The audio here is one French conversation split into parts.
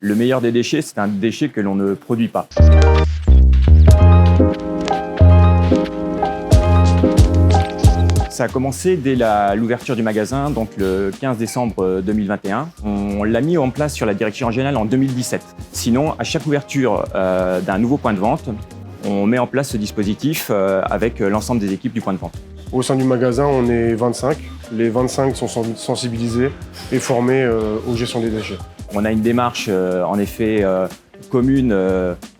Le meilleur des déchets, c'est un déchet que l'on ne produit pas. Ça a commencé dès l'ouverture du magasin, donc le 15 décembre 2021. On l'a mis en place sur la direction régionale en 2017. Sinon, à chaque ouverture d'un nouveau point de vente, on met en place ce dispositif avec l'ensemble des équipes du point de vente. Au sein du magasin, on est 25. Les 25 sont sensibilisés et formés aux gestions des déchets. On a une démarche en effet commune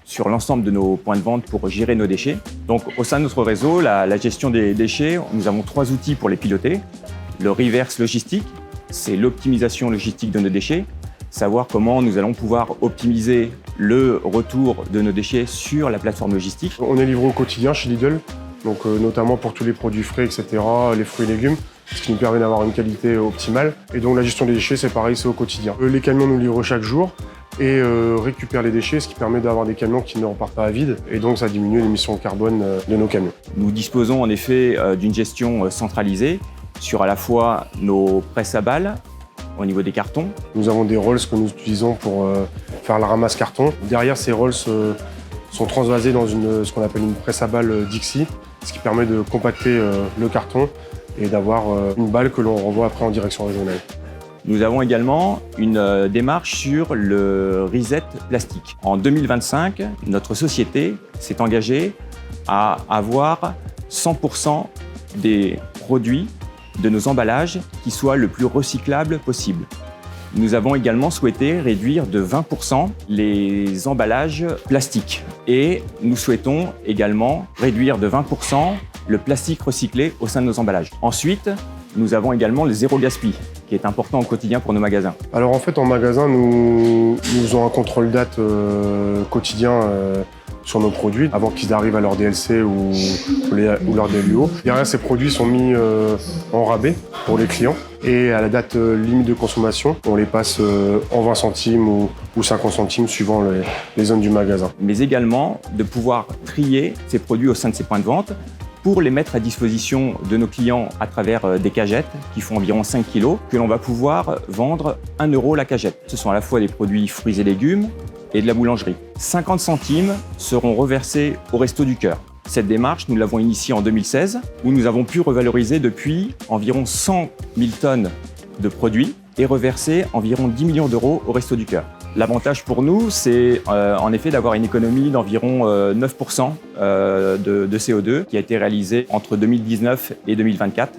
sur l'ensemble de nos points de vente pour gérer nos déchets. Donc au sein de notre réseau, la gestion des déchets, nous avons 3 outils pour les piloter. Le reverse logistique, c'est l'optimisation logistique de nos déchets, savoir comment nous allons pouvoir optimiser le retour de nos déchets sur la plateforme logistique. On est livré au quotidien chez Lidl, donc notamment pour tous les produits frais, etc., les fruits et légumes, ce qui nous permet d'avoir une qualité optimale. Et donc la gestion des déchets, c'est pareil, c'est au quotidien. Les camions nous livrent chaque jour et récupèrent les déchets, ce qui permet d'avoir des camions qui ne repartent pas à vide. Et donc ça diminue l'émission carbone de nos camions. Nous disposons en effet d'une gestion centralisée sur à la fois nos presses à balles, au niveau des cartons. Nous avons des rolls que nous utilisons pour faire la ramasse carton. Derrière, ces rolls sont transvasés dans ce qu'on appelle une presse à balles Dixie, ce qui permet de compacter le carton et d'avoir une balle que l'on renvoie après en direction régionale. Nous avons également une démarche sur le reset plastique. En 2025, notre société s'est engagée à avoir 100% des produits de nos emballages qui soient le plus recyclables possible. Nous avons également souhaité réduire de 20% les emballages plastiques et nous souhaitons également réduire de 20% le plastique recyclé au sein de nos emballages. Ensuite, nous avons également le zéro gaspille, qui est important au quotidien pour nos magasins. Alors en fait, en magasin, nous avons un contrôle date quotidien sur nos produits avant qu'ils arrivent à leur DLC ou leur DLUO. Derrière, ces produits sont mis en rabais pour les clients et à la date limite de consommation, on les passe en 20 centimes ou 50 centimes suivant les zones du magasin. Mais également de pouvoir trier ces produits au sein de ces points de vente pour les mettre à disposition de nos clients à travers des cagettes qui font environ 5 kg, que l'on va pouvoir vendre 1 € la cagette. Ce sont à la fois des produits fruits et légumes et de la boulangerie. 50 centimes seront reversés au Resto du Cœur. Cette démarche, nous l'avons initiée en 2016, où nous avons pu revaloriser depuis environ 100 000 tonnes de produits et reverser environ 10 millions d'euros au Resto du Cœur. L'avantage pour nous, c'est en effet d'avoir une économie d'environ 9% de CO2 qui a été réalisée entre 2019 et 2024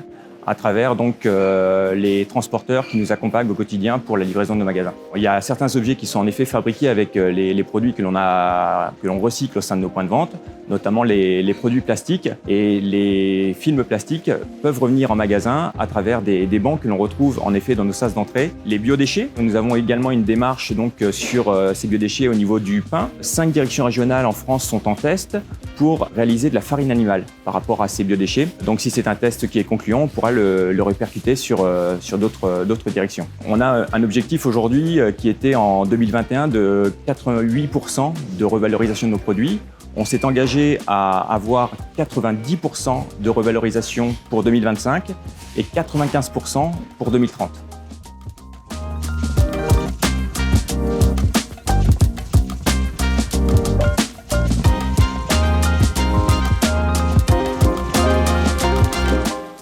à travers donc les transporteurs qui nous accompagnent au quotidien pour la livraison de nos magasins. Il y a certains objets qui sont en effet fabriqués avec les produits que l'on recycle au sein de nos points de vente, notamment les produits plastiques, et les films plastiques peuvent revenir en magasin à travers des bancs que l'on retrouve en effet dans nos sas d'entrée. Les biodéchets, nous avons également une démarche donc sur ces biodéchets au niveau du pain. 5 directions régionales en France sont en test pour réaliser de la farine animale par rapport à ces biodéchets. Donc si c'est un test qui est concluant, on pourra le répercuter sur d'autres directions. On a un objectif aujourd'hui qui était en 2021 de 88% de revalorisation de nos produits. On s'est engagé à avoir 90% de revalorisation pour 2025 et 95% pour 2030.